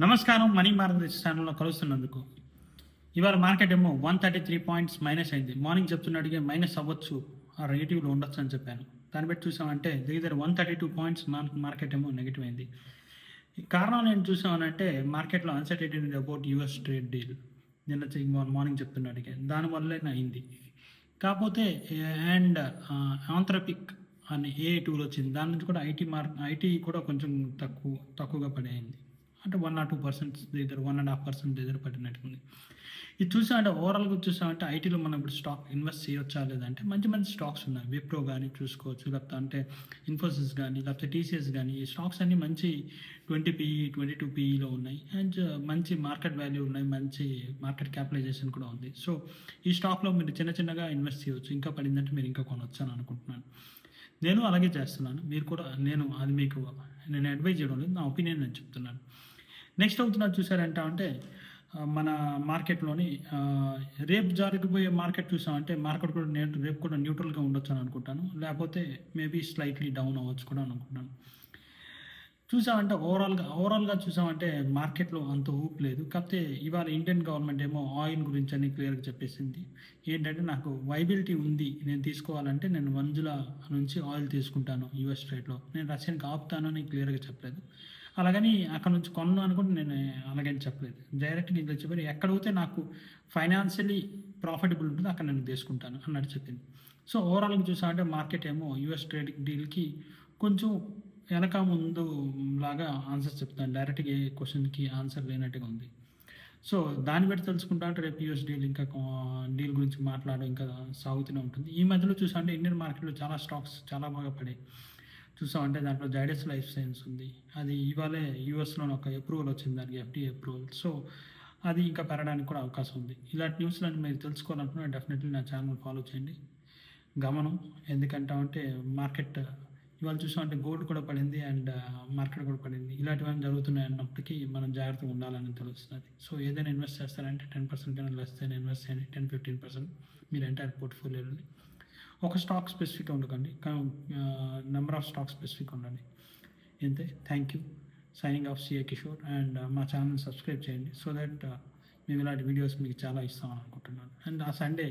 నమస్కారం. Money market ఛానల్లో కలుస్తున్నందుకు. ఇవాళ మార్కెట్ ఏమో 133 పాయింట్స్ మైనస్ అయింది. మార్నింగ్ చెప్తున్నట్టుగా మైనస్ అవ్వచ్చు, ఆ నెగిటివ్లో ఉండొచ్చు అని చెప్పాను. దాన్ని బట్టి చూసామంటే దగ్గర 132 పాయింట్స్ మార్కెట్ ఏమో నెగిటివ్ అయింది. ఈ కారణాలు ఏంటి చూసామనంటే మార్కెట్లో uncertainty about US trade deal నిన్న మార్నింగ్ చెప్తున్నట్టుగా దానివల్లే అయింది. కాకపోతే అండ్ ఆంథ్రపిక్ అని ఏ టూల్ వచ్చింది, దాని నుంచి కూడా ఐటీ కూడా కొంచెం తక్కువగా పడేయింది. అంటే 1 or 2% దగ్గర 1.5% దగ్గర పడినట్టుంది. ఇది చూసామంటే ఓవరాల్గా చూసామంటే ఐటీలో మనం ఇప్పుడు స్టాక్ ఇన్వెస్ట్ చేయొచ్చా లేదంటే మంచి మంచి స్టాక్స్ ఉన్నాయి. విప్రో కానీ చూసుకోవచ్చు, లేకపోతే అంటే ఇన్ఫోసిస్ కానీ, లేకపోతే టీసీఎస్ కానీ. ఈ స్టాక్స్ అన్నీ మంచి 20 PE 22 PEలో ఉన్నాయి. అండ్ మంచి మార్కెట్ వాల్యూ ఉన్నాయి, మంచి మార్కెట్ క్యాపిటలైజేషన్ కూడా ఉంది. సో ఈ స్టాక్లో మీరు చిన్నగా ఇన్వెస్ట్ చేయవచ్చు. ఇంకా పడిందంటే మీరు ఇంకా కొనవచ్చు అని అనుకుంటున్నాను. నేను అలాగే చేస్తున్నాను. మీరు కూడా నేను అడ్వైజ్ చేయడం లేదు, నా ఒపీనియన్ నేను చెప్తున్నాను. నెక్స్ట్ అవుతున్నది చూసారంటే మన మార్కెట్లోని రేపు జరగబోయే మార్కెట్ చూసామంటే మార్కెట్ కూడా రేపు కూడా న్యూట్రల్గా ఉండొచ్చు అని అనుకుంటాను. లేకపోతే మేబీ స్లైట్లీ డౌన్ అవ్వచ్చు కూడా అనుకుంటున్నాను. చూసామంటే ఓవరాల్గా చూసామంటే మార్కెట్లో అంత ఊపు లేదు. కాకపోతే ఇవాళ ఇండియన్ గవర్నమెంట్ ఏమో ఆయిల్ గురించి అని క్లియర్గా చెప్పేసింది. ఏంటంటే నాకు వైబిలిటీ ఉంది, నేను తీసుకోవాలంటే నేను వంజుల నుంచి ఆయిల్ తీసుకుంటాను యూఎస్ ట్రేడ్లో, నేను రష్యన్కి ఆపుతాను అని క్లియర్గా చెప్పలేదు. అలాగని అక్కడ నుంచి కొన్నాను అనుకుంటే నేను అలాగని చెప్పలేదు. డైరెక్ట్గా ఇంట్లో చెప్పారు, ఎక్కడైతే నాకు ఫైనాన్షియలీ ప్రాఫిటబుల్ ఉంటుందో అక్కడ నేను తీసుకుంటాను అన్నట్టు చెప్పింది. సో ఓవరాల్గా చూసామంటే మార్కెట్ ఏమో యూఎస్ ట్రేడింగ్ డీల్కి కొంచెం వెనక ముందు లాగా ఆన్సర్స్ చెప్తాను. డైరెక్ట్గా ఏ క్వశ్చన్కి ఆన్సర్ లేనట్టుగా ఉంది. సో దాన్ని బట్టి తెలుసుకుంటా అంటే రేపు యూఎస్ డీల్ గురించి మాట్లాడడం ఇంకా సాగుతూనే ఉంటుంది. ఈ మధ్యలో చూసామంటే ఇండియన్ మార్కెట్లో చాలా స్టాక్స్ చాలా బాగా పడాయి. చూసామంటే దాంట్లో జైడస్ లైఫ్ సైన్స్ ఉంది. అది ఇవాళే యూఎస్లో ఒక అప్రూవల్ వచ్చింది, దానికి FDA అప్రూవల్. సో అది ఇంకా పెరగడానికి కూడా అవకాశం ఉంది. ఇలాంటి న్యూస్లను మీరు తెలుసుకోవాలనుకున్నా డెఫినెట్లీ నా ఛానల్ ఫాలో చేయండి. గమనం ఎందుకంటే మార్కెట్ ఇవాళ చూసామంటే గోల్డ్ కూడా పడింది అండ్ మార్కెట్ కూడా పడింది. ఇలాంటివన్నీ జరుగుతున్నాయి అన్నప్పటికీ మనం జాగ్రత్తగా ఉండాలని తెలుస్తుంది. సో ఏదైనా ఇన్వెస్ట్ చేస్తారంటే 10% కన్నా లెస్ అయినా ఇన్వెస్ట్ చేయండి. 10-15% మీరు ఎంటైర్ పోర్ట్ఫోలియోని. ఒక స్టాక్ స్పెసిఫిక్ ఉండకండి, నెంబర్ ఆఫ్ స్టాక్ స్పెసిఫిక్ ఉండండి. ఇంతే. Thank you. Signing off CA Kishore. And మా ఛానల్ సబ్స్క్రైబ్ చేయండి సో దట్ మేము ఇలాంటి వీడియోస్ మీకు చాలా ఇస్తామని అనుకుంటున్నాను. అండ్ ఆ Sunday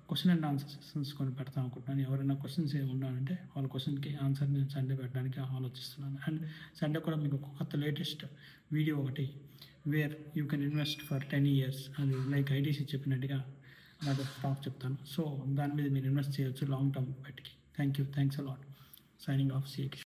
question and answer sessions కొన్ని పెడతాం అనుకుంటున్నాను. ఎవరైనా క్వశ్చన్స్ ఏమి ఉన్నాయంటే వాళ్ళ క్వశ్చన్కి ఆన్సర్ నేను సండే పెట్టడానికి ఆలోచిస్తున్నాను. అండ్ సండే కూడా మీకు ఒక కొత్త లేటెస్ట్ వీడియో ఒకటి, where you can invest for 10 years అది లైక్ ఐటీసీ చెప్పినట్టుగా అలాంటి స్టాక్ చెప్తాను. సో దాని మీద మీరు ఇన్వెస్ట్ చేయొచ్చు లాంగ్ టర్మ్ బయటికి. Thank you. Thanks a lot. Signing off CA Kishore.